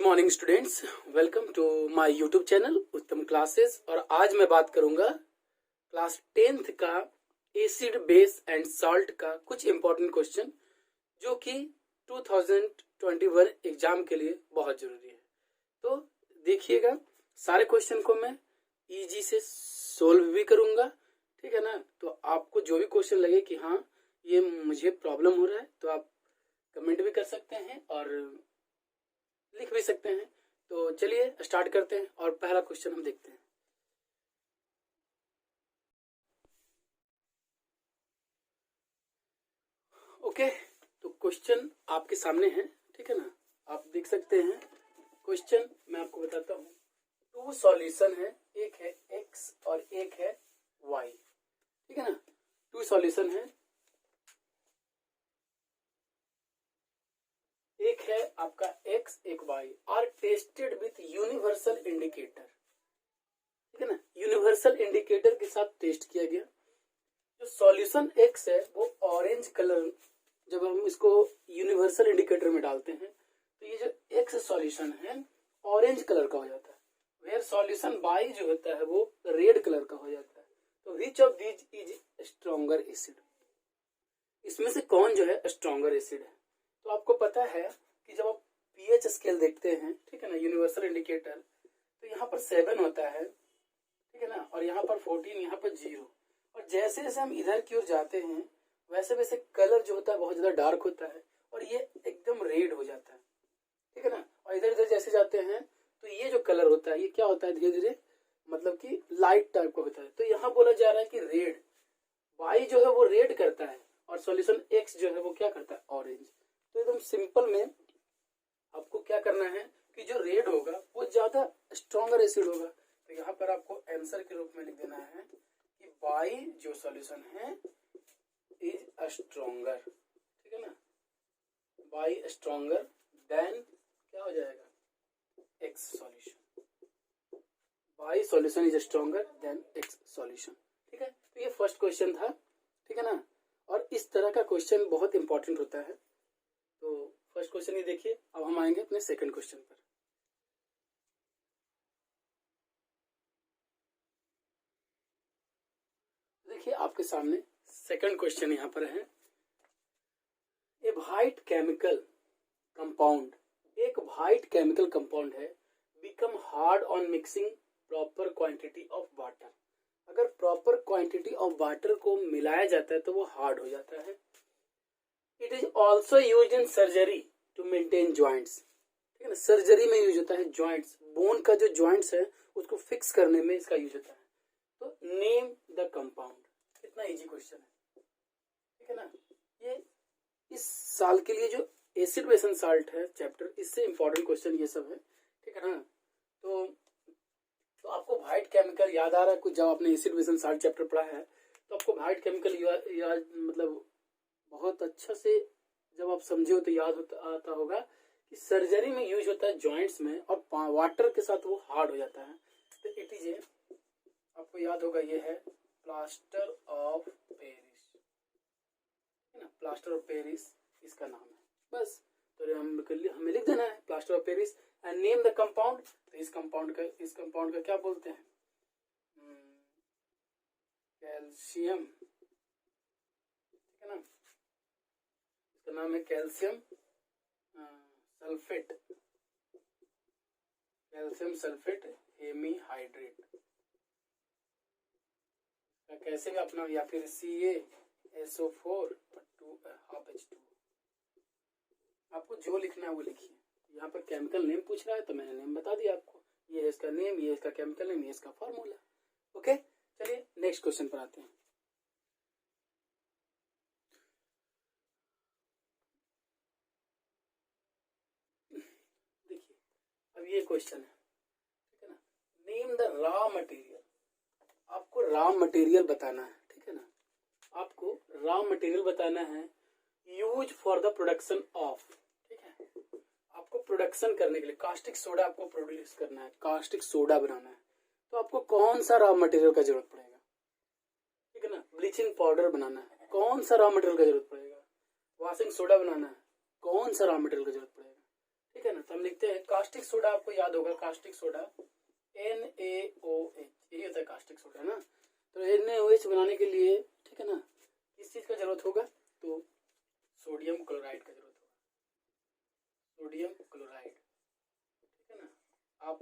Good morning students, welcome to my YouTube channel Uttam classes. और आज मैं बात करूंगा क्लास 10th का एसिड बेस एंड सॉल्ट का कुछ इंपॉर्टेंट क्वेश्चन जो कि 2021 एग्जाम के लिए बहुत जरूरी है। तो देखिएगा, सारे क्वेश्चन को मैं इजी से सोल्व भी करूंगा, ठीक है ना। तो आपको जो भी क्वेश्चन लगे कि हाँ ये मुझे प्रॉब्लम हो रहा है तो आप कमेंट भी कर सकते हैं और लिख भी सकते हैं। तो चलिए स्टार्ट करते हैं और पहला क्वेश्चन हम देखते हैं। ओके, तो क्वेश्चन आपके सामने है, ठीक है ना। आप देख सकते हैं क्वेश्चन, मैं आपको बताता हूँ। 2 सॉल्यूशन है, एक है x और एक है y, ठीक है ना। 2 सॉल्यूशन है, एक है आपका x एक y, are tested with universal indicator, ठीक है ना। यूनिवर्सल इंडिकेटर के साथ टेस्ट किया गया। जो सॉल्यूशन x है वो ऑरेंज कलर, जब हम इसको यूनिवर्सल इंडिकेटर में डालते हैं तो ये जो x सॉल्यूशन है ऑरेंज कलर का हो जाता है, वेयर सॉल्यूशन y जो होता है वो रेड कलर का हो जाता है। तो which of these is stronger acid, इसमें से कौन जो है स्ट्रॉन्गर एसिड है। तो आपको पता है कि जब आप pH स्केल देखते हैं, ठीक है ना, यूनिवर्सल इंडिकेटर, तो यहाँ पर 7 होता है, ठीक है ना, और यहाँ पर 14, यहाँ पर 0। और जैसे जैसे हम इधर की ओर जाते हैं वैसे वैसे कलर जो होता है बहुत ज्यादा डार्क होता है और ये एकदम रेड हो जाता है, ठीक है ना। और इधर इधर जैसे जाते हैं तो ये जो कलर होता है ये क्या होता है, धीरे धीरे मतलब कि लाइट टाइप का होता है। तो यहाँ बोला जा रहा है कि रेड, वाई जो है वो रेड करता है और सॉल्यूशन एक्स जो है वो क्या करता है, ऑरेंज। तो एकदम सिंपल में आपको क्या करना है कि जो रेड होगा वो ज्यादा स्ट्रॉन्गर एसिड होगा। तो यहाँ पर आपको आंसर के रूप में लिख देना है कि वाई जो सॉल्यूशन है इज स्ट्रॉन्गर, ठीक है ना। वाई स्ट्रॉन्गर देन क्या हो जाएगा, x solution. Y solution is stronger than x solution, ठीक है। तो ये फर्स्ट क्वेश्चन था, ठीक है ना। और इस तरह का क्वेश्चन बहुत इंपॉर्टेंट होता है। तो फर्स्ट क्वेश्चन ये देखिए। अब हम आएंगे अपने सेकंड क्वेश्चन पर। देखिए आपके सामने सेकंड क्वेश्चन यहाँ पर है। ए वाइट केमिकल कंपाउंड, एक वाइट केमिकल कंपाउंड है, become hard on mixing proper quantity of water. अगर प्रॉपर क्वांटिटी ऑफ वाटर को मिलाया जाता है तो वो हार्ड हो जाता है। It is also use in surgery to maintain joints, ठीक है ना। सर्जरी में यूज होता है, ज्वाइंट्स, बोन का जो ज्वाइंट्स है उसको फिक्स करने में इसका यूज होता है। तो नेम द कंपाउंड, कितना इजी क्वेश्चन है, ठीक है ना। ये इस साल के लिए जो एसिड बेस एंड साल्ट है चैप्टर, इससे इंपॉर्टेंट क्वेश्चन ये सब है, ठीक है ना। तो आपको व्हाइट केमिकल याद आ रहा है कुछ, जब आपने acid base and salt chapter पढ़ा है तो आपको व्हाइट केमिकल याद मतलब बहुत अच्छा से जब आप समझे हो तो याद आता होगा कि सर्जरी में यूज होता है जॉइंट्स में और वाटर के साथ वो हार्ड हो जाता है। तो इट इज ए, आपको याद होगा ये है प्लास्टर ऑफ पेरिस, है ना। प्लास्टर ऑफ पेरिस इसका नाम है, बस। तो हमें लिख देना है plaster of Paris and name the compound. तो इस कंपाउंड का क्या बोलते हैं, कैल्शियम, ठीक है ना। इसका नाम है calcium sulphate, calcium sulphate hemihydrate, कैसे भी अपना, या फिर CaSO4 2H2। आपको जो लिखना है वो लिखिए। यहाँ पर केमिकल नेम पूछ रहा है तो मैंने नेम बता दिया आपको, ये है इसका नेम, ये इसका केमिकल नेम, ये इसका फॉर्मूला। ओके, चलिए नेक्स्ट क्वेश्चन पर आते हैं। देखिए अब ये क्वेश्चन है, ठीक है ना। नेम द रॉ मटेरियल, आपको रॉ मटेरियल बताना है, ठीक है ना। आपको रॉ मटेरियल बताना है use for the production of, ठीक है। आपको प्रोडक्शन करने के लिए कास्टिक सोडा आपको प्रोड्यूस करना है, कास्टिक सोडा बनाना है, तो आपको कौन सा रॉ मटेरियल का जरूरत पड़ेगा, ठीक है ना। ब्लीचिंग पाउडर बनाना है, कौन सा रॉ मटेरियल का जरूरत पड़ेगा। वॉशिंग सोडा बनाना है, कौन सा रॉ मटेरियल का जरूरत पड़ेगा, ठीक है ना। तो हम लिखते हैं कास्टिक सोडा, आपको याद होगा कास्टिक सोडा NaOH, यही होता है कास्टिक सोडा ना। तो NaOH बनाने के लिए, ठीक है ना, किस चीज का जरूरत होगा, तो सोडियम क्लोराइड का जरूरत होगा, सोडियम क्लोराइड, ठीक है ना। आप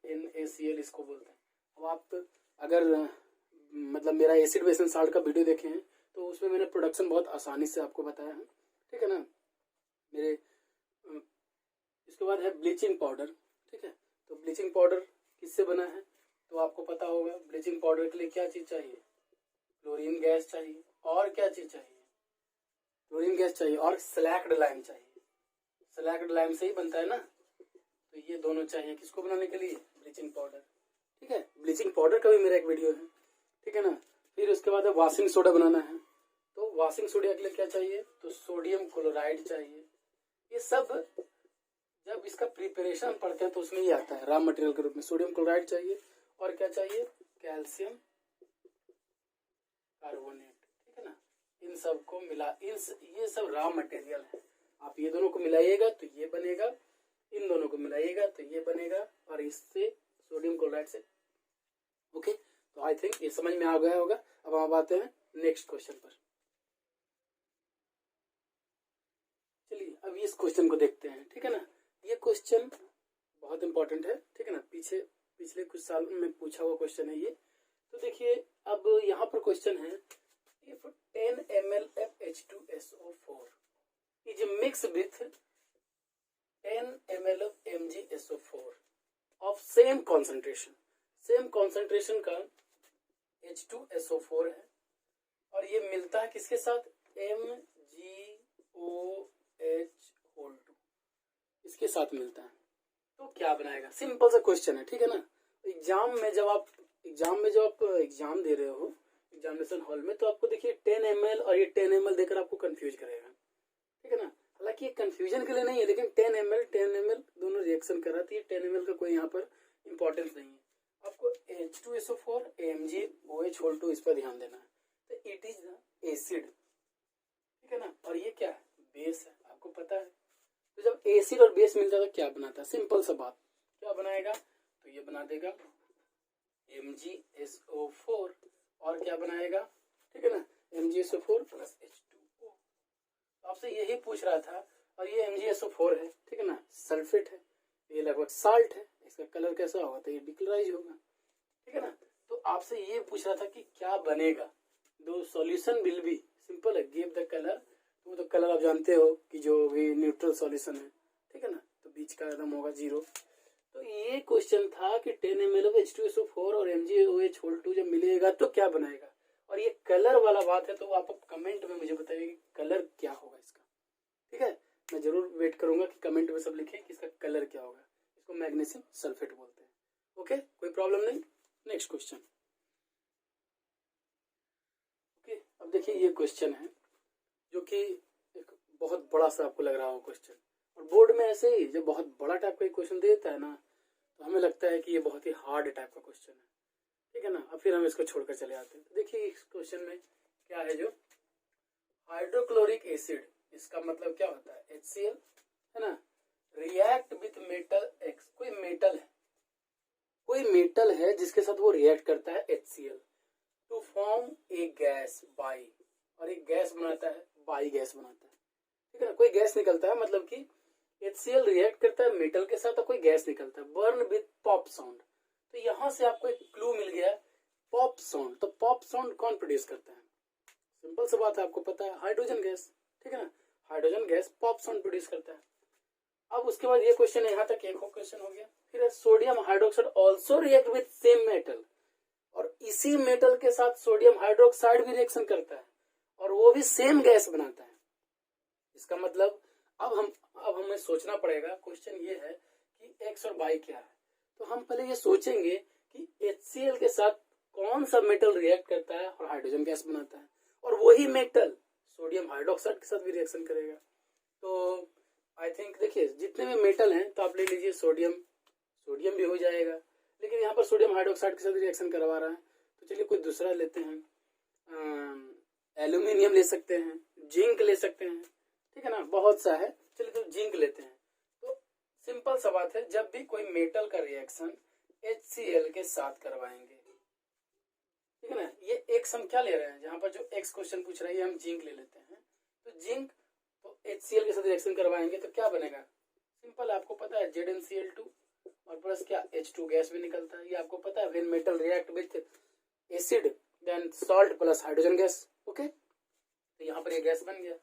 NaCl इसको बोलते हैं। अब आप अगर मतलब मेरा एसिड बेस एंड साल्ट का वीडियो देखे हैं तो उसमें मैंने प्रोडक्शन बहुत आसानी से आपको बताया है, ठीक है ना। मेरे इसके बाद है ब्लीचिंग पाउडर, ठीक है। तो ब्लीचिंग पाउडर किससे बना है, तो आपको पता होगा ब्लीचिंग पाउडर के लिए क्या चीज चाहिए, क्लोरीन गैस चाहिए, और क्या चीज चाहिए, क्लोरीन गैस चाहिए, और स्लैक्ड लाइम चाहिए। स्लैक्ड लाइम से ही बनता है ना, तो ये दोनों चाहिए किसको बनाने के लिए, ब्लीचिंग पाउडर, ठीक है। ब्लीचिंग पाउडर का भी मेरा एक वीडियो है, ठीक है ना। फिर उसके बाद वॉशिंग सोडा बनाना है, तो वॉशिंग सोडा के लिए क्या चाहिए, तो सोडियम क्लोराइड चाहिए। ये सब जब इसका प्रिपरेशन पढ़ते हैं तो उसमें ही आता है, रॉ मटेरियल के रूप में सोडियम क्लोराइड चाहिए, और क्या चाहिए, कैल्शियम कार्बोनेट, ठीक है ना। इन सब को मिला, ये सब रॉ मटेरियल है। आप ये दोनों को मिलाइएगा तो ये बनेगा, इन दोनों को मिलाइएगा तो ये बनेगा, और इससे सोडियम क्लोराइड से, ओके। तो आई थिंक ये समझ में आ गया होगा। अब हम आते हैं नेक्स्ट क्वेश्चन पर। चलिए अब इस क्वेश्चन को देखते हैं, ठीक है ना। ये क्वेश्चन बहुत इंपॉर्टेंट है, ठीक है ना, पिछले कुछ साल में पूछा हुआ क्वेश्चन है ये। तो देखिए अब यहाँ पर क्वेश्चन है, if 10 ml H2SO4 is mixed with 10 ml of MgSO4 of same concentration का H2SO4 है, और ये मिलता है किसके साथ, MgOH2 इसके साथ मिलता है, तो क्या बनाएगा। सिंपल सा क्वेश्चन है, ठीक है ना। एग्जाम में जब आप एग्जाम दे रहे हो एग्जामिनेशन हॉल में, तो आपको देखिए 10 ml और ये 10 ml देकर आपको कंफ्यूज करेगा, ठीक है ना। हालांकि ये कंफ्यूजन के लिए नहीं है, लेकिन 10 ml दोनों रिएक्शन कर रहा है, 10 ml का कोई यहाँ पर इंपॉर्टेंस नहीं है। आपको H2SO4 MgOH2 इस पर ध्यान देना है। तो इट इज द एसिड, ठीक है ना, और ये क्या है, बेस है, आपको पता है। तो जब एसिड और बेस मिल जाता है क्या बनाता है, सिंपल सा बात, क्या बनाएगा, तो ये बना देगा MgSO4, और क्या बनाएगा, ठीक है ना, MgSO4 प्लस H2O। आपसे यही पूछ रहा था, और ये MgSO4 है, ठीक है ना, सल्फेट है, ये लगभग साल्ट है, इसका कलर कैसा होगा, तो ये डिक्लोराइज होगा, ठीक है ना। तो आपसे ये पूछ रहा था कि क्या बनेगा, दो सॉल्यूशन विल बी, सिंपल है, गिव द कलर, तो कलर आप जानते हो कि जो भी न्यूट्रल सॉल्यूशन है, ठीक है ना, तो बीच का एकदम होगा 0। तो ये क्वेश्चन था कि 10 ml of H2SO4 और MgOH2 जब मिलेगा तो क्या बनाएगा, और ये कलर वाला बात है, तो आप कमेंट में मुझे बताइए कि कलर क्या होगा इसका, ठीक है। मैं जरूर वेट करूंगा कि कमेंट में सब लिखें कि इसका कलर क्या होगा। इसको मैग्नीशियम सल्फेट बोलते हैं, ओके, कोई प्रॉब्लम नहीं। Next question, okay. अब देखिए ये क्वेश्चन है जो कि एक बहुत बड़ा सा आपको लग रहा हो क्वेश्चन, और बोर्ड में ऐसे ही जब बहुत बड़ा टाइप का क्वेश्चन देता है ना, तो हमें लगता है कि ये बहुत ही हार्ड टाइप का क्वेश्चन है, ठीक है ना। अब फिर हम इसको छोड़कर चले आते हैं। तो देखिए इस क्वेश्चन में क्या है, जो हाइड्रोक्लोरिक एसिड, इसका मतलब क्या होता है, HCl, है ना, रिएक्ट विथ मेटल X, कोई मेटल है जिसके साथ वो रिएक्ट करता है HCl to form a gas by, और एक गैस बनाता है, बाई गैस बनाता है, ठीक है ना। कोई गैस निकलता है, मतलब कि HCl रिएक्ट करता है मेटल के साथ, और कोई गैस निकलता है, बर्न विथ पॉप साउंड। तो यहां से आपको एक क्लू मिल गया, पॉप साउंड। तो पॉप साउंड कौन प्रोड्यूस करता है, सिंपल सी बात है, आपको पता है, हाइड्रोजन गैस, ठीक है ना, hydrogen gas pop sound produce करता है। अब उसके बाद ये क्वेश्चन यहाँ तक एक क्वेश्चन हो गया। फिर sodium hydroxide also react with same metal, और इसी मेटल के साथ सोडियम हाइड्रोक्साइड भी रिएक्शन करता है, और वो भी सेम गैस बनाता है। इसका मतलब अब हमें सोचना पड़ेगा, क्वेश्चन ये है कि एक्स और वाई क्या है। तो हम पहले ये सोचेंगे कि HCl के साथ कौन सा मेटल रिएक्ट करता है और हाइड्रोजन गैस बनाता है, और वही मेटल सोडियम हाइड्रोक्साइड के साथ भी रिएक्शन करेगा। तो आई थिंक देखिए जितने भी मेटल हैं, तो आप ले लीजिए सोडियम भी हो जाएगा, लेकिन यहाँ पर सोडियम हाइड्रोक्साइड के साथ रिएक्शन करवा रहा है, तो चलिए कोई दूसरा लेते हैं, एल्यूमिनियम ले सकते हैं, जिंक ले सकते हैं, ठीक है ना, बहुत सा है, चलिए तो जिंक लेते हैं। तो सिंपल सा बात है, जब भी कोई मेटल का रिएक्शन HCl के साथ करवाएंगे, ठीक है ना, ये एक्स हम क्या ले रहे हैं, जहां पर जो एक्स क्वेश्चन पूछ रही है हम जिंक ले लेते हैं, तो जिंक तो HCl के साथ रिएक्शन करवाएंगे तो क्या बनेगा, सिंपल, आपको पता है ZnCl2 और प्लस क्या H2 गैस भी निकलता है, ये आपको पता है, when metal react with acid then salt plus hydrogen gas, okay, तो यहाँ पर ये गैस बन गया,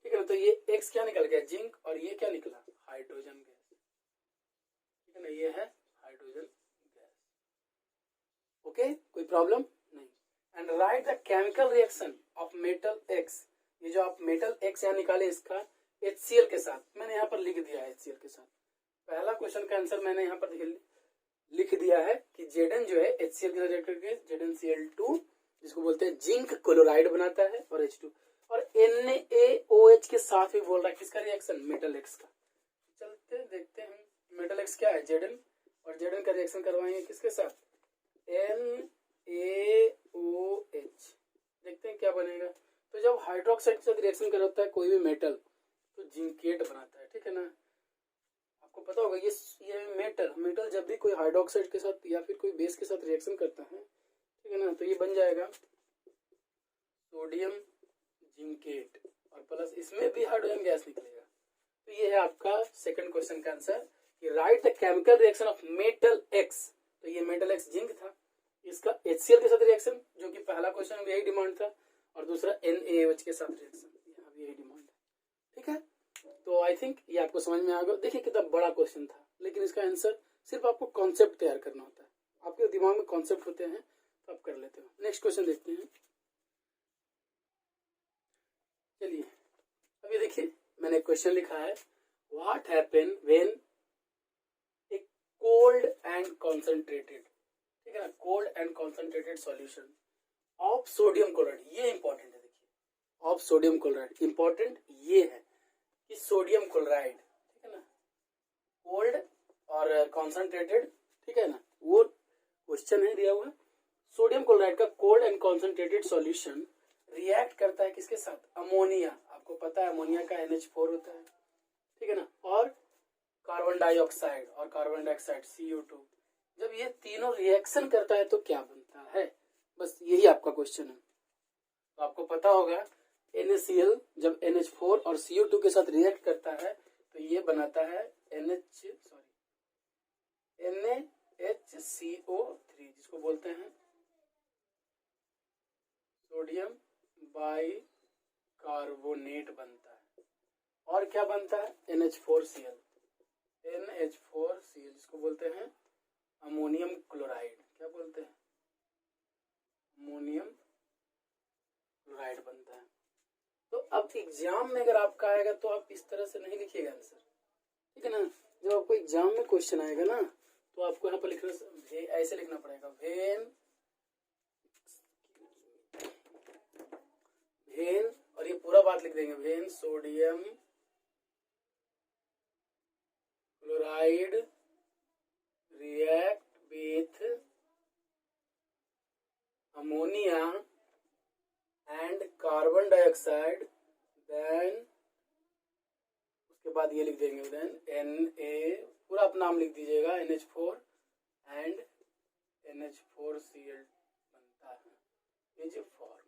ठीक है ना, तो ये एक्स क्या निकल गया, जिंक, और ये क्या निकला, हाइड्रोजन गैस, ठीक है ना, ये है हाइड्रोजन गैस, ओके, कोई प्रॉब्लम नहीं। And right the chemical reaction of metal x, ये जो आप मेटल एक्स यहाँ निकाले इसका HCl के साथ, मैंने यहाँ पर लिख दिया है HCl के साथ, पहला क्वेश्चन का आंसर मैंने यहाँ पर लिख दिया है कि Zn जो है HCl के साथ रिएक्ट करके ZnCl2 जिसको बोलते हैं जिंक क्लोराइड बनाता है, और H2, और NaOH के साथ भी बोल रहा है किसका रिएक्शन, मेटल एक्स का। चलते देखते हैं मेटल एक्स क्या है, Zn, और Zn का रिएक्शन करवाएंगे किसके साथ, NaOH, देखते हैं क्या बनेगा। तो जब हाइड्रोक्साइड के साथ रिएक्शन करता है कोई भी मेटल तो जिंकेट बनाता है, ठीक है ना, आपको पता होगा ये मेटल जब भी कोई हाइड्रोक्साइड के साथ या फिर कोई बेस के साथ रिएक्शन करता है, ठीक है ना, तो ये बन जाएगा सोडियम जिंकेट, और प्लस इसमें भी हाइड्रोजन गैस निकलेगा। तो ये है आपका सेकंड क्वेश्चन का आंसर कि right the chemical reaction of metal x, तो ये मेटल एक्स जिंक था, इसका HCl के साथ रिएक्शन, जो कि पहला क्वेश्चन में यही डिमांड था, और दूसरा NaOH के साथ रिएक्शन, यहाँ भी यही डिमांड है, ठीक है। तो आई थिंक ये आपको समझ में आ गया। देखिए कितना बड़ा क्वेश्चन था, लेकिन इसका आंसर सिर्फ आपको कॉन्सेप्ट तैयार करना होता है, आपके दिमाग में कॉन्सेप्ट होते हैं तो आप कर लेते हो। नेक्स्ट क्वेश्चन देखते हैं, चलिए अभी देखिए मैंने क्वेश्चन लिखा है, what happen when A cold and concentrated, ठीक है ना, cold and concentrated solution of sodium chloride, ये इंपॉर्टेंट है, देखिए ऑफ सोडियम क्लोराइड, इंपॉर्टेंट ये है कि सोडियम क्लोराइड, ठीक है ना, कोल्ड और कॉन्सेंट्रेटेड, ठीक है ना, वो क्वेश्चन है दिया हुआ, सोडियम क्लोराइड का cold and concentrated solution react करता है किसके साथ, अमोनिया, आपको पता है अमोनिया का NH4 होता है, ठीक है ना, और कार्बन डाइऑक्साइड और कार्बन डाइऑक्साइड CO2, जब ये तीनों रिएक्शन करता है तो क्या बनता है, बस यही आपका क्वेश्चन है। तो आपको पता होगा NaCl जब NH4 और CO2 के साथ रिएक्ट करता है तो ये बनाता है NaHCO3, जिसको बोलते हैं सोडियम बाइकार्बोनेट बनता है, और क्या बनता है NH4Cl, जिसको बोलते हैं अमोनियम क्लोराइड, क्या बोलते हैं, अमोनियम क्लोराइड बनता है। तो अब एग्जाम में अगर आपका आएगा तो आप इस तरह से नहीं लिखिएगा आंसर, ठीक है ना, जब आपको एग्जाम में क्वेश्चन आएगा ना तो आपको यहाँ पर लिखना, ऐसे लिखना पड़ेगा, वेन, और ये पूरा बात लिख देंगे, when sodium chloride react with ammonia and carbon dioxide, then उसके बाद ये लिख देंगे, देन Na, पूरा अपना नाम लिख दीजिएगा, NH4 एंड NH4Cl बनता है, ये जो फॉर्म,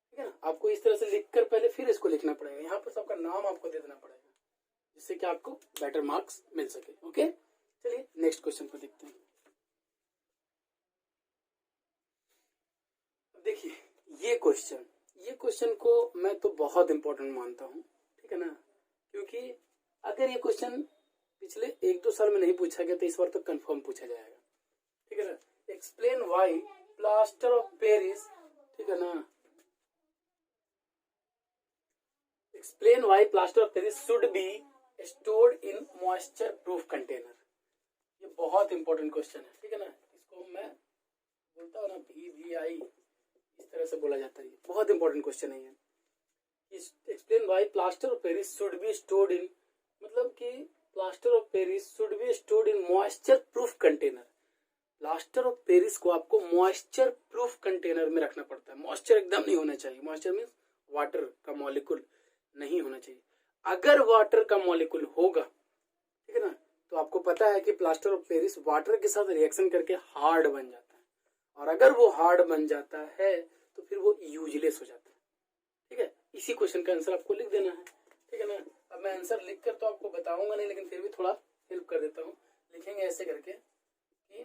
ठीक है ना, आपको इस तरह से लिखकर पहले फिर इसको लिखना पड़ेगा, यहाँ पर सबका नाम आपको दे देना पड़ेगा जिससे कि आपको बेटर मार्क्स मिल सके, ओके। चलिए नेक्स्ट क्वेश्चन को देखते हैं। देखिए ये क्वेश्चन को मैं तो बहुत इंपॉर्टेंट मानता हूँ, ठीक है ना, क्योंकि अगर ये क्वेश्चन पिछले 1-2 साल में नहीं पूछा गया तो इस बार तो कंफर्म पूछा जाएगा, ठीक है ना। Explain why plaster of Paris, ठीक है ना, explain why plaster of Paris should be stored in moisture proof container, ये बहुत इंपॉर्टेंट क्वेश्चन है, ठीक है ना, इसको मैं बोलता हूँ ना VVI, इस तरह से बोला जाता है, बहुत इंपॉर्टेंट क्वेश्चन है ये। Explain why plaster of Paris should be stored इन, मतलब कि plaster of Paris should be stored in moisture proof container, plaster of Paris को आपको मॉइस्चर प्रूफ कंटेनर में रखना पड़ता है, मॉइस्चर एकदम नहीं होना चाहिए, मॉइस्चर मीन्स वाटर का मॉलिक्यूल नहीं होना चाहिए, अगर वाटर का मॉलिक्यूल होगा, ठीक है ना। तो आपको पता है कि प्लास्टर ऑफ पेरिस वाटर के साथ रिएक्शन करके हार्ड बन जाता है, और अगर वो हार्ड बन जाता है तो फिर वो यूजलेस हो जाता है। ठीक है, इसी क्वेश्चन का आंसर आपको लिख देना है। ठीक है ना। अब मैं आंसर लिख कर तो आपको बताऊंगा नहीं, लेकिन फिर भी थोड़ा हेल्प कर देता हूँ। लिखेंगे ऐसे करके कि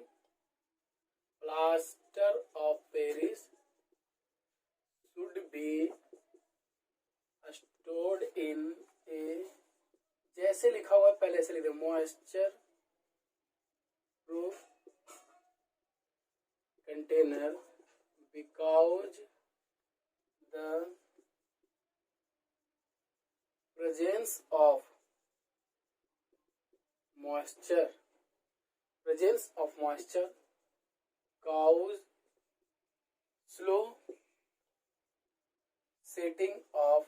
plaster of Paris should be stored in a, जैसे लिखा हुआ है पहले ऐसे लिख दो, moisture proof container because the presence of moisture cause slow setting of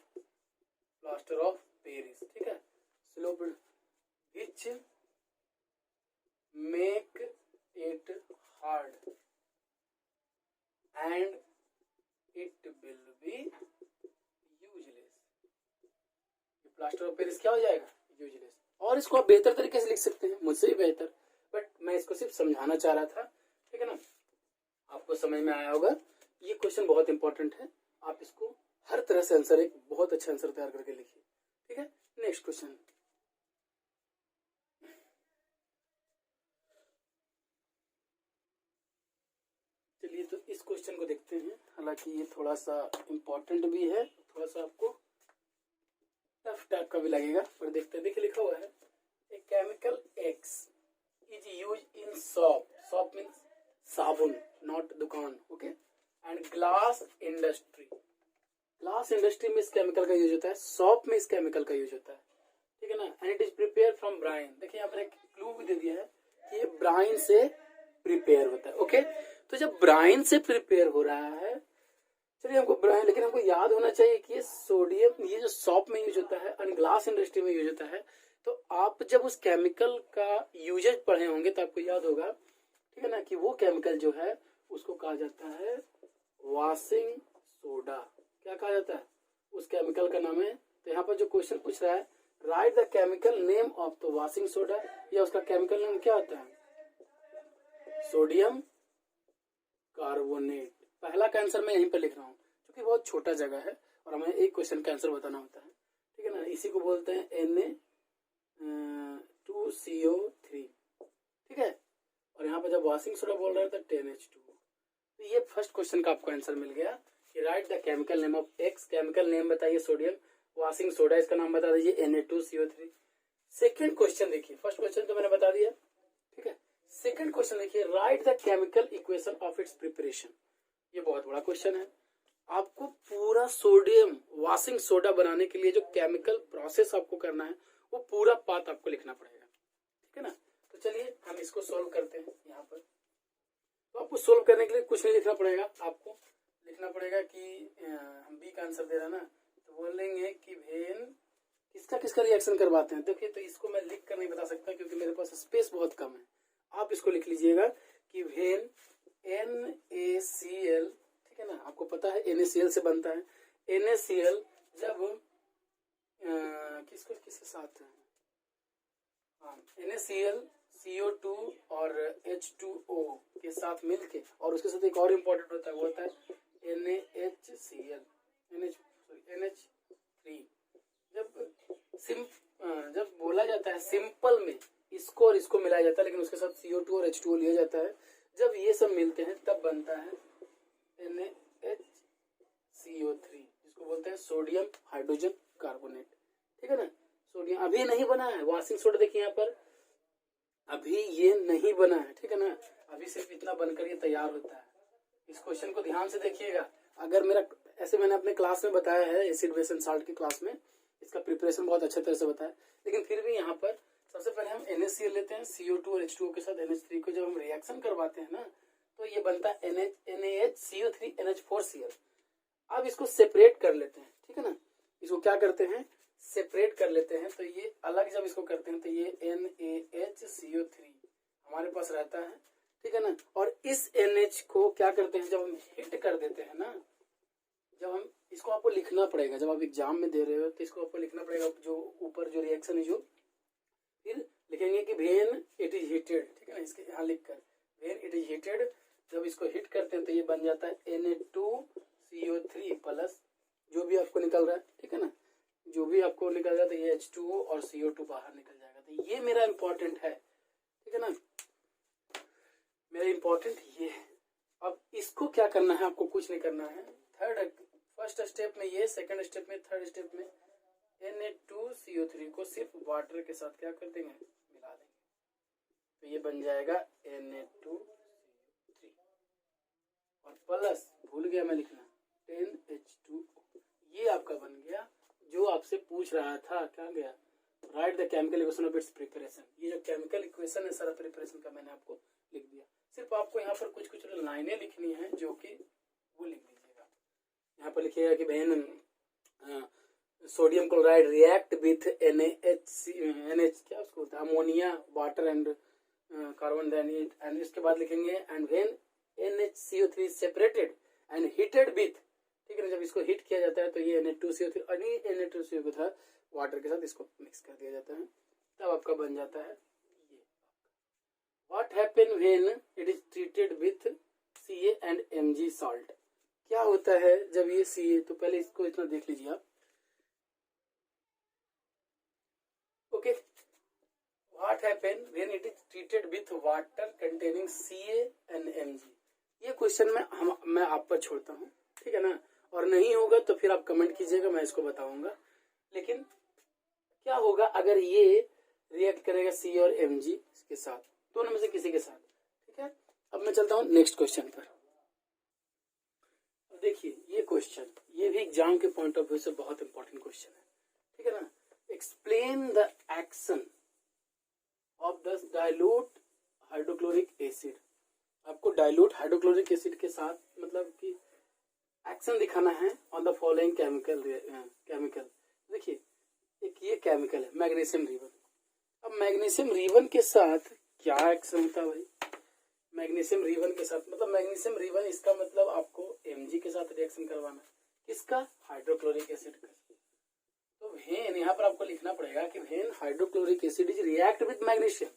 plaster of Paris. ठीक है, slow which make it hard and it will be plaster of Paris क्या हो जाएगा, यूजलेस। और इसको आप बेहतर तरीके से लिख सकते हैं, मुझसे भी बेहतर, बट मैं इसको सिर्फ समझाना चाह रहा था। ठीक है ना, आपको समझ में आया होगा। ये क्वेश्चन बहुत इंपॉर्टेंट है, आप इसको हर तरह से आंसर, एक बहुत अच्छा आंसर तैयार करके लिखिए। ठीक है, नेक्स्ट क्वेश्चन। चलिए तो इस क्वेश्चन को देखते हैं। हालांकि ये थोड़ा सा इंपॉर्टेंट भी है, थोड़ा सा आपको टफ टाइप का भी लगेगा, पर देखते हैं। देखिए लिखा हुआ है, a chemical x is use in shop, shop means साबुन, नॉट दुकान, okay, and glass industry. Glass industry में इस केमिकल का यूज होता है, सॉप में इस केमिकल का यूज होता है। ठीक है ना, and it is prepare from brine. देखिए यहाँ पर एक क्लू भी दे दिया है कि ये ब्राइन से प्रिपेयर होता है। ओके, तो जब ब्राइन से प्रिपेयर हो रहा है, चलिए हमको ब्राइन, लेकिन हमको याद होना चाहिए कि ये सोडियम, ये जो सॉप में यूज होता है और ग्लास इंडस्ट्री में यूज होता है, तो आप जब उस केमिकल का यूजेज पढ़े होंगे तो आपको याद होगा, ठीक है ना, कि वो केमिकल जो है उसको कहा जाता है वॉशिंग सोडा। क्या कहा जाता है, उस केमिकल का नाम है। तो यहाँ पर जो क्वेश्चन पूछ रहा है, right the chemical name of the washing soda, या उसका केमिकल नेम क्या होता है, सोडियम कार्बोनेट। पहला का आंसर मैं यहीं पर लिख रहा हूँ क्योंकि बहुत छोटा जगह है और हमें एक क्वेश्चन का आंसर बताना होता है। ठीक है ना, इसी को बोलते हैं Na2CO3। ठीक है, और यहाँ पर जब वॉशिंग सोडा बोल रहे हैं तो 10H2। तो ये फर्स्ट क्वेश्चन का आपको आंसर मिल गया कि right the chemical name of x, chemical name बताइए सोडियम, वॉशिंग सोडा इसका नाम बता दीजिए Na2CO3। सेकेंड क्वेश्चन देखिए, फर्स्ट क्वेश्चन तो मैंने बता दिया। ठीक है, सेकेंड क्वेश्चन देखिए, right the chemical equation of its preparation. ये बहुत बड़ा क्वेश्चन है। आपको पूरा सोडियम वॉशिंग सोडा बनाने के लिए जो केमिकल प्रोसेस आपको करना है वो पूरा पाथ आपको लिखना पड़ेगा। ठीक है ना, तो चलिए हम इसको सोल्व करते हैं। यहाँ पर तो आपको सोल्व करने के लिए कुछ नहीं लिखना पड़ेगा, आपको लिखना पड़ेगा कि हम बी का आंसर दे रहा है ना, तो बोलेंगे कि वेन किसका किसका रिएक्शन करवाते हैं। देखिए तो इसको मैं लिख कर नहीं बता सकता क्योंकि मेरे पास स्पेस बहुत कम है। आप इसको लिख लीजिएगा कि वेन NaCl, ठीक है ना, आपको पता है NaCl से बनता है। NaCl जब किसको किसके साथ है, हाँ, NaCl CO2 और H2O के साथ मिलके, और उसके साथ एक और इम्पोर्टेंट होता है, वो होता है NaHCl, NH3। जब बोला जाता है सिंपल में इसको और इसको मिलाया जाता है, लेकिन उसके साथ CO2 और H2O लिया जाता है, जब ये सब मिलते हैं तब बनता है NaHCO3, जिसको बोलते हैं सोडियम हाइड्रोजन कार्बोनेट। ठीक है ना, सोडियम अभी नहीं बना है, वॉशिंग सोडा देखिए यहाँ पर अभी ये नहीं बना है। ठीक है ना, अभी सिर्फ इतना बनकर ये तैयार होता है। इस क्वेश्चन को ध्यान से देखिएगा। अगर मेरा ऐसे मैंने अपने क्लास में बताया है, एसिड बेस एंड साल्ट की क्लास में इसका प्रिपरेशन बहुत अच्छे तरह से बताया, लेकिन फिर भी यहाँ पर सबसे पहले हम NaCl लेते हैं, CO2 और H2O के साथ NH3 को जब हम रिएक्शन करवाते हैं ना, तो ये बनता है NaHCO3 NH4Cl। अब इसको सेपरेट कर लेते हैं। ठीक है ना, इसको क्या करते हैं, सेपरेट कर लेते हैं। तो ये अलग जब इसको करते हैं तो ये NaHCO3 हमारे पास रहता है। ठीक है ना, और इस NH को क्या करते हैं, जब हम हिट कर देते हैं ना, जब हम इसको आपको लिखना पड़ेगा, जब आप एग्जाम में दे रहे हो तो इसको आपको लिखना पड़ेगा, जो ऊपर जो रिएक्शन है जो, फिर लिखेंगे कि व्हेन इट इज हीटेड, ठीक है ना, इसके यहाँ लिख कर व्हेन इट इज हीटेड, जब इसको हिट करते हैं तो ये बन जाता है Na2CO3 प्लस जो भी आपको निकल रहा है, ठीक है ना, जो भी आपको निकल रहा है तो ये H2O और CO2 बाहर निकल जाएगा। तो ये मेरा इंपॉर्टेंट है, ठीक है ना, मेरा इंपॉर्टेंट ये है। अब इसको क्या करना है, आपको कुछ नहीं करना है। फर्स्ट स्टेप में ये, सेकंड स्टेप में, थर्ड स्टेप में Na2CO3 को सिर्फ वाटर के साथ क्या कर देंगे, मिला देंगे, तो ये बन जाएगा Na2CO3 और प्लस भूल गया मैं लिखना 10H2O। ये आपका बन गया जो आपसे पूछ रहा था, क्या गया, right the chemical equation of its preparation. ये जो केमिकल इक्वेशन है सारा प्रिपरेशन का मैंने आपको लिख दिया। सिर्फ आपको यहाँ पर कुछ लाइनें लिखनी है जो कि वो लिख दीजिएगा। यहाँ पर लिखिएगा कि बहन sodium chloride react with NH क्या उसको होता है, ammonia, water and carbon dioxide, and इसके बाद लिखेंगे and when NHCO3 separated and heated with, ठीक है ना, जब इसको हीट किया जाता है तो ये Na2CO3 और Na2CO के साथ वाटर के साथ इसको मिक्स कर दिया जाता है, तब आपका बन जाता है ये। What happen when it is treated with Ca and Mg salt, क्या होता है जब ये Ca, तो पहले इसको इतना देख लीजिए आप, okay. What happen when it is treated with water containing Ca and Mg, ये क्वेश्चन मैं आप पर छोड़ता हूँ, ठीक है ना, और नहीं होगा तो फिर आप कमेंट कीजिएगा, मैं इसको बताऊंगा। लेकिन क्या होगा अगर ये रिएक्ट करेगा Ca और Mg के साथ, दोनों में से किसी के साथ, ठीक है। अब मैं चलता हूँ नेक्स्ट क्वेश्चन पर। अब देखिए ये क्वेश्चन, ये भी एग्जाम के पॉइंट ऑफ व्यू से बहुत इंपॉर्टेंट क्वेश्चन है, ठीक है ना। Explain the action of the dilute hydrochloric acid, आपको डाइल्यूट हाइड्रोक्लोरिक एसिड के साथ मतलब कि एक्शन दिखाना है ऑन द फॉलोइंग केमिकल। देखिए एक ये केमिकल है मैग्नीशियम रिबन। अब मैग्नीशियम रिबन के साथ क्या एक्शन होता है भाई, मैग्नीशियम रिबन के साथ मतलब मैग्नीशियम रिबन, इसका मतलब आपको Mg के साथ रिएक्शन करवाना है, किसका, हाइड्रोक्लोरिक एसिड का। तो व्हेन यहाँ पर आपको लिखना पड़ेगा कि when hydrochloric acid is react with magnesium,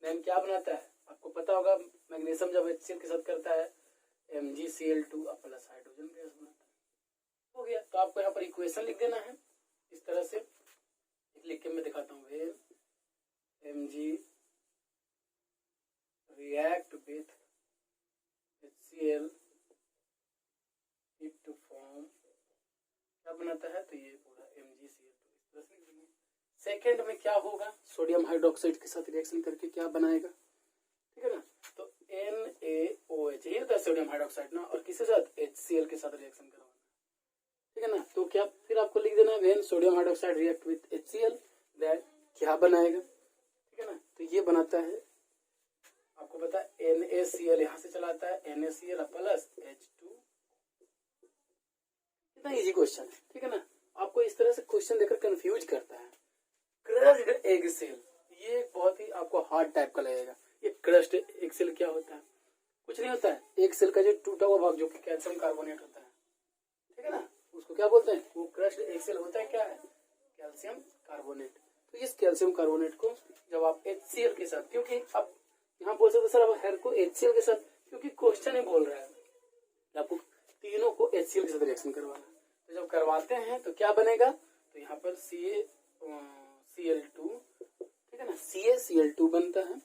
then क्या बनाता है, आपको पता होगा मैग्नीशियम जब HCl के साथ करता है MgCl2 प्लस हाइड्रोजन गैस बनाता है, हो गया। तो आपको यहाँ पर इक्वेशन लिख देना है इस तरह से, लिख के मैं दिखाता हूँ, when Mg react with HCl it to form, क्या बनाता है, तो ये पूरा MgCl2 इस तरह से लिख देंगे। सेकेंड में क्या होगा, सोडियम हाइड्रोक्साइड के साथ रिएक्शन करके क्या बनाएगा, ठीक है ना, तो NaOH, ये होता है सोडियम हाइड्रोक्साइड ना, और किसके साथ, HCl के साथ रिएक्शन करवाना, ठीक है ना। तो क्या फिर आपको लिख देना है when sodium hydroxide react with HCl that क्या बनाएगा, ठीक है ना, तो ये बनाता है, आपको पता है NaCl यहाँ से चलाता है NaCl प्लस H2। कितना इजी क्वेश्चन है, ठीक है ना। आपको इस तरह से क्वेश्चन देकर कंफ्यूज करता है। क्रस्ड एग सेल, ये बहुत ही आपको हार्ड टाइप का लगेगा। ये क्रस्ड एग सेल क्या होता है, कुछ नहीं होता है, एग सेल का जो टूटा हुआ भाग जो कि कैल्शियम कार्बोनेट होता है, ठीक है ना, उसको क्या बोलते हैं, वो क्रस्ड एग सेल होता है, क्या है, कैल्शियम कार्बोनेट। तो इस कैल्शियम कार्बोनेट को जब आप HCl के साथ, क्योंकि आप यहाँ बोल सकते सर अब हेयर को HCl के साथ, क्योंकि क्वेश्चन ही बोल रहा है आपको तीनों को HCl के साथ रिएक्शन करवाना, तो जब करवाते हैं तो क्या बनेगा, तो यहाँ पर CaCl2, ठीक है ना, CaCl2 बनता है,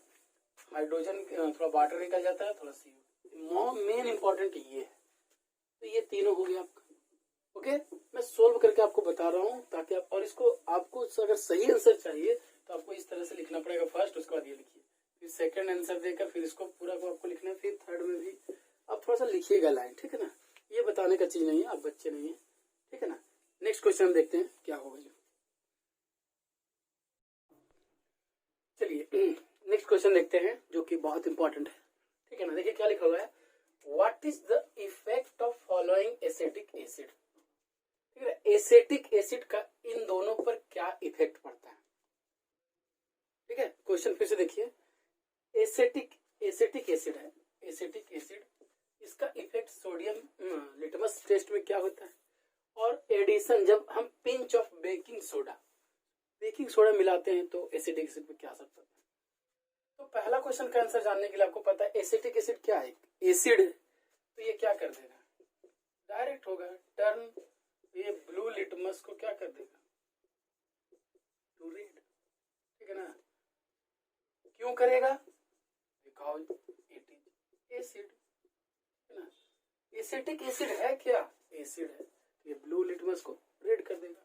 हाइड्रोजन थोड़ा वाटर निकल जाता है, थोड़ा CO। मेन इंपॉर्टेंट ये है, तो ये तीनों हो गया आपका, ओके। मैं सोल्व करके आपको बता रहा हूँ ताकि आप, और इसको आपको अगर सही आंसर चाहिए तो आपको इस तरह से लिखना पड़ेगा फर्स्ट, उसके बाद ये लिखिए, फिर सेकंड आंसर देकर फिर इसको पूरा को आपको लिखना है, फिर थर्ड में भी आप थोड़ा सा लिखिएगा लाइन, ठीक है ना। ये बताने का चीज नहीं है, आप बच्चे नहीं है, ठीक है ना। नेक्स्ट क्वेश्चन देखते हैं क्या होगा जो, चलिए नेक्स्ट क्वेश्चन देखते हैं जो कि बहुत इंपॉर्टेंट है, ठीक है ना। देखिए क्या लिखा हुआ है, what is the effect of following acetic acid, ठीक है, एसिटिक एसिड का इन दोनों पर क्या इफेक्ट पड़ता है, ठीक है। क्वेश्चन फिर से देखिए, एसिटिक एसिड है, एसिटिक एसिड, इसका इफेक्ट सोडियम लिटमस टेस्ट में क्या होता है, और एडिशन जब हम पिंच ऑफ बेकिंग सोडा मिलाते हैं तो एसिडिक एसिड में क्या असर पड़ता है, तो पहला क्वेश्चन का आंसर जानने के लिए आपको पता है एसिटिक एसिड क्या है, एसिड है, तो ये क्या कर देगा, डायरेक्ट होगा टर्न ये ब्लू लिटमस को क्या कर देगा टू रेड, ठीक है ना। क्यों करेगा, बिकॉज इट इज एसिड, है ना। एसिटिक एसिड है क्या, एसिड है, ये ब्लू लिटमस को रेड कर देगा।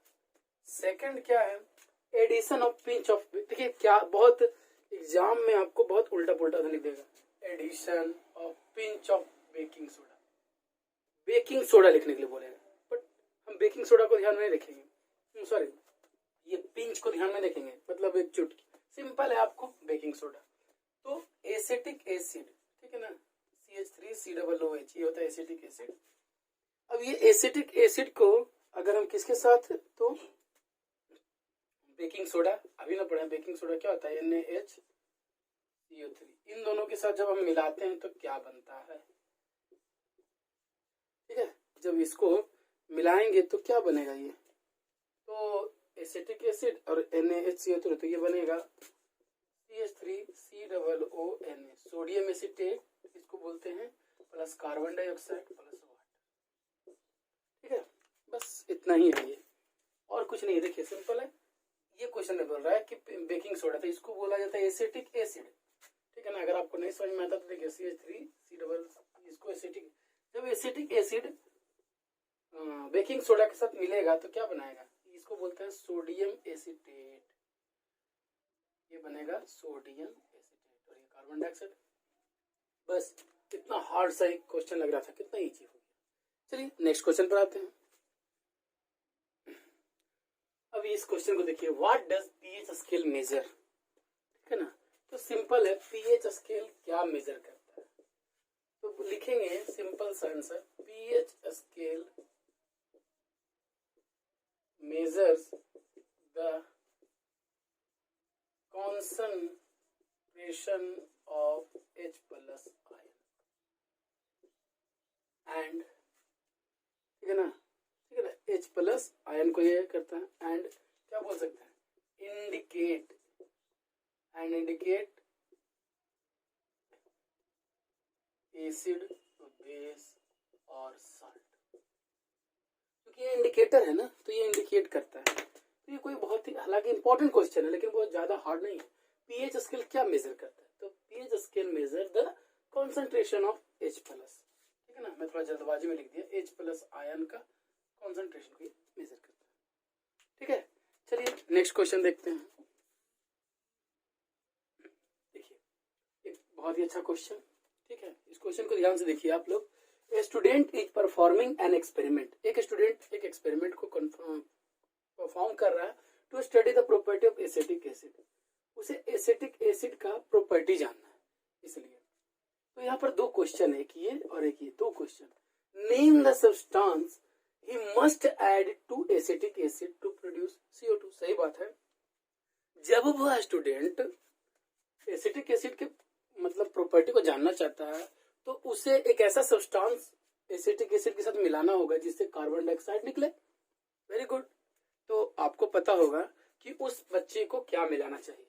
सेकंड क्या है, एडिशन ऑफ पिंच ऑफ, देखिए क्या बहुत एग्जाम में आपको बहुत उल्टा पुल्टा लिख देगा, addition of pinch of baking soda, baking soda लिखने के लिए बोलेगा, बट हम बेकिंग सोडा को ध्यान में नहीं रखेंगे, सॉरी ये पिंच को ध्यान में रखेंगे, मतलब एक चुटकी, सिंपल है आपको बेकिंग सोडा। तो एसिटिक एसिड, ठीक है ना, CH3COOH ये होता है एसिटिक एसिड। अब ये एसिटिक एसिड को अगर हम किसके साथ, तो बेकिंग सोडा, अभी ना पढ़े बेकिंग सोडा क्या होता है, NaHCO3, इन दोनों के साथ जब हम मिलाते हैं तो क्या बनता है, ठीक है, जब इसको मिलाएंगे तो क्या बनेगा ये, तो एसिटिक एसिड और NaHCO3, तो ये बनेगा CH3COONA, सोडियम एसिटेट इसको बोलते हैं, plus carbon dioxide plus water, ठीक है, बस इतना ही है ये, और कुछ नहीं। देखिए सिंपल है, ये क्वेश्चन में बोल रहा है कि बेकिंग सोडा, तो इसको बोला जाता है एसिटिक एसिड, ठीक है ना। अगर आपको नहीं समझ में आता तो देखिए CH3C, इसको एसिटिक, जब एसिटिक एसिड बेकिंग सोडा के साथ मिलेगा तो क्या बनाएगा, इसको बोलते हैं सोडियम एसिटेट, ये बनेगा सोडियम एसिटेट, और ये कार्बन डाइऑक्साइड। बस कितना हार्ड सा एक क्वेश्चन लग रहा था, कितना इजी हो गया। चलिए नेक्स्ट क्वेश्चन पर आते हैं। अभी इस क्वेश्चन को देखिए, what does pH scale major, ठीक है ना। तो सिंपल है, पीएच स्केल क्या मेजर करता है, तो लिखेंगे सिंपल सा answer, pH scale measures the concentration of H plus ion and, ठीक है ना, ठीक है ना, H प्लस आयन को ये करता है, एंड क्या बोल सकते हैं, indicate, and indicate acid, base और साल्ट, क्योंकि ये इंडिकेटर है ना, तो ये इंडिकेट करता है। तो ये कोई बहुत ही, हालांकि इंपॉर्टेंट क्वेश्चन है लेकिन बहुत ज्यादा हार्ड नहीं है। पीएच स्केल क्या मेजर करता है, तो pH scale measure the concentration of H plus, ठीक है ना, मैं थोड़ा जल्दबाजी में लिख दिया, H प्लस आयन का कॉन्सेंट्रेशन को मेजर करता है, ठीक है। चलिए नेक्स्ट क्वेश्चन देखते हैं। देखिए एक बहुत ही अच्छा क्वेश्चन, ठीक है, इस क्वेश्चन को ध्यान से देखिए आप लोग। A student is performing an experiment, एक स्टूडेंट एक एक्सपेरिमेंट को परफॉर्म कर रहा है to study the property of acetic acid, उसे एसिटिक एसिड का प्रॉपर्टी जानना है, इसलिए तो यहाँ पर दो क्वेश्चन है, एक ये और एक ये, दो question. Name the substance he must add to acetic acid to produce CO2, सही बात है। जब वह स्टूडेंट एसिटिक एसिड के मतलब प्रॉपर्टी को जानना चाहता है तो उसे एक ऐसा सब्सटेंस एसिटिक एसिड के साथ मिलाना होगा जिससे कार्बन डाइऑक्साइड निकले। वेरी गुड, तो आपको पता होगा कि उस बच्चे को क्या मिलाना चाहिए,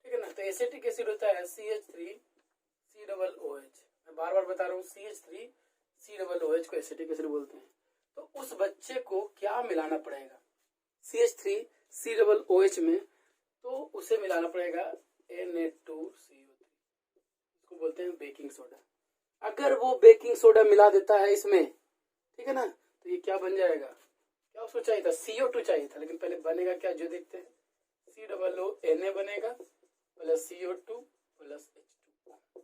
ठीक है ना। तो एसिटिक एसिड होता है CH3COOH, मैं बार बार बता रहा हूँ, CH3COOH को एसिटिक एसिड बोलते हैं। तो उस बच्चे को क्या मिलाना पड़ेगा CH3COOH में, तो उसे मिलाना पड़ेगा Na2CO3, इसको बोलते हैं बेकिंग सोडा। अगर वो बेकिंग सोडा मिला देता है इसमें, ठीक है ना, तो ये क्या बन जाएगा, क्या उसको चाहिए था, CO2 चाहिए था, लेकिन पहले बनेगा क्या, जो देखते हैं, COONA बनेगा plus CO2 plus H2।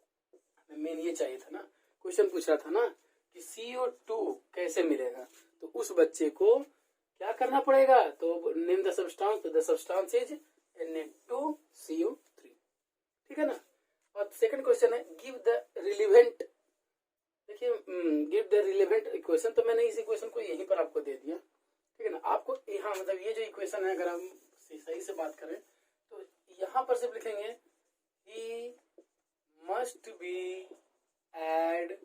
Main ये चाहिए था ना, क्वेश्चन पूछ रहा था ना कि CO2 कैसे मिलेगा, तो उस बच्चे को क्या करना पड़ेगा, तो name the substance, the substance is Na2CO3, ठीक है ना। और सेकंड क्वेश्चन है गिव द रिलेवेंट, देखिए गिव द रिलेवेंट इक्वेशन, तो मैंने इस इक्वेशन को यहीं पर आपको दे दिया, ठीक है ना। आपको यहाँ मतलब ये जो इक्वेशन है, अगर हम सही से बात करें तो यहाँ पर सिर्फ लिखेंगे he must be add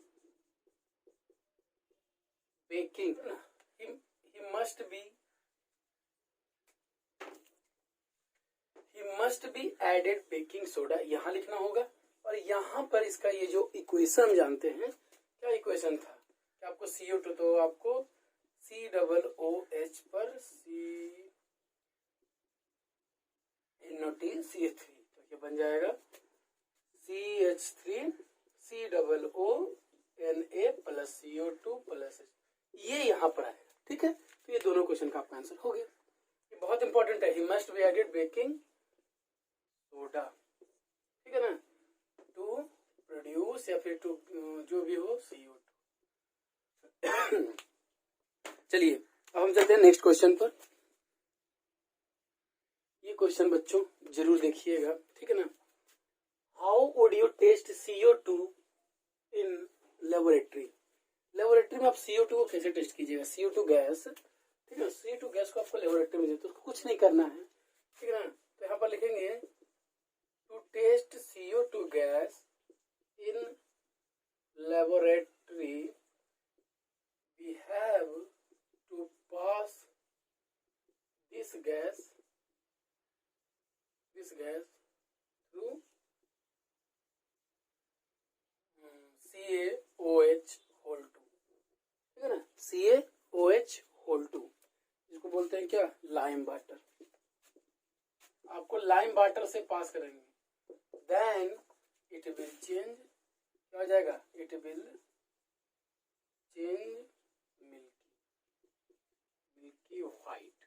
baking, he must must be added baking soda, यहाँ लिखना होगा। और यहाँ पर इसका ये जो इक्वेशन हम जानते हैं, क्या इक्वेशन था कि आपको CO2 तो आपको COOH पर CNO3 तो ये बन जाएगा CH3 COONA plus CO2 plus ये यहाँ पर आएगा। ठीक है, तो ये दोनों क्वेश्चन का आपका आंसर हो गया। ये बहुत इंपॉर्टेंट है, he must be added baking soda, ठीक है ना, टू प्रोड्यूस या फिर टू जो भी हो CO2। चलिए अब हम चलते हैं नेक्स्ट क्वेश्चन पर। ये क्वेश्चन बच्चों जरूर देखिएगा, ठीक है ना। How would you test CO2 in laboratory? Laboratory में आप CO2 को कैसे टेस्ट कीजिएगा? CO2 गैस, ठीक है, CO2 गैस को आपको लेबोरेटरी में देते, उसको कुछ नहीं करना है, ठीक है ना। तो यहाँ पर लिखेंगे to test CO2 gas in laboratory we have to pass this gas through CaOH whole 2, ठीक है ना, CaOH whole 2, इसको बोलते हैं क्या, लाइम वाटर। आपको लाइम वाटर से पास करेंगे, देन इट विल चेंज, क्या हो जाएगा, it will change milky white,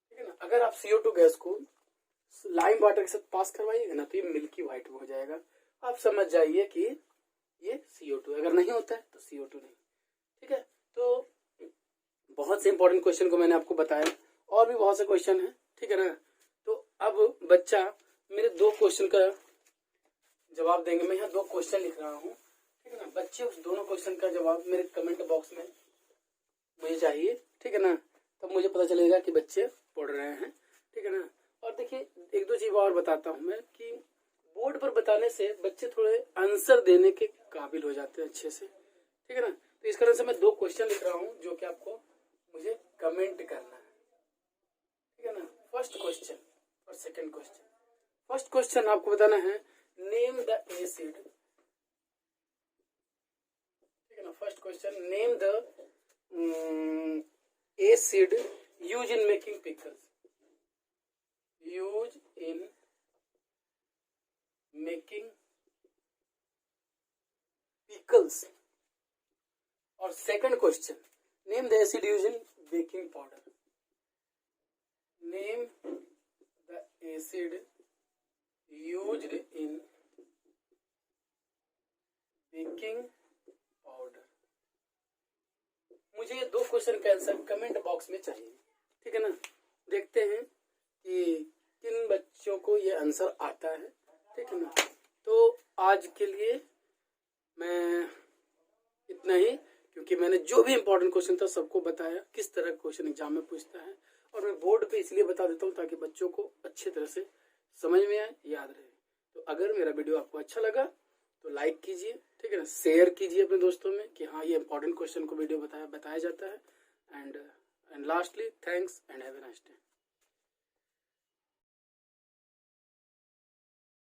ठीक है ना। अगर आप CO2 गैस को लाइम वाटर के साथ पास करवाइएगा ना तो ये मिल्की व्हाइट में हो जाएगा। आप समझ जाइए कि ये CO2, अगर नहीं होता है तो CO2 नहीं, ठीक है। तो बहुत से इंपॉर्टेंट क्वेश्चन को मैंने आपको बताया, और भी बहुत से क्वेश्चन हैं, ठीक है ना। तो अब बच्चा मेरे 2 क्वेश्चन का जवाब देंगे। मैं यहाँ 2 क्वेश्चन लिख रहा हूँ, ठीक है ना। बच्चे उस दोनों क्वेश्चन का जवाब मेरे कमेंट बॉक्स में मुझे चाहिए, ठीक है ना, तब मुझे पता चलेगा कि बच्चे पढ़ रहे हैं, ठीक है ना। और देखिए 1-2 चीज और बताता हूँ मैं कि बोर्ड पर बताने से बच्चे थोड़े आंसर देने के काबिल हो जाते हैं अच्छे से, ठीक है ना। तो इस कारण से मैं 2 क्वेश्चन लिख रहा हूँ जो कि आपको मुझे कमेंट करना है, ठीक है ना। फर्स्ट क्वेश्चन और सेकंड क्वेश्चन। फर्स्ट क्वेश्चन आपको बताना है नेम द एसिड, ठीक है ना। First question, name the acid used in making pickles, used in making pickles। और second question, name the acid used in baking powder, name the acid used in baking powder. मुझे ये 2 question का answer comment box में चाहिए, ठीक है ना। देखते हैं कि किन बच्चों को ये आंसर आता है, ठीक है ना। तो आज के लिए मैं इतना ही, क्योंकि मैंने जो भी इंपॉर्टेंट क्वेश्चन था सबको बताया किस तरह क्वेश्चन एग्जाम में पूछता है, और मैं बोर्ड पे इसलिए बता देता हूँ ताकि बच्चों को अच्छी तरह से समझ में आए, याद रहे। तो अगर मेरा वीडियो आपको अच्छा लगा तो लाइक कीजिए, ठीक है ना, शेयर कीजिए अपने दोस्तों में कि हाँ ये इंपॉर्टेंट क्वेश्चन को वीडियो बताया जाता है। And lastly thanks and have a nice day.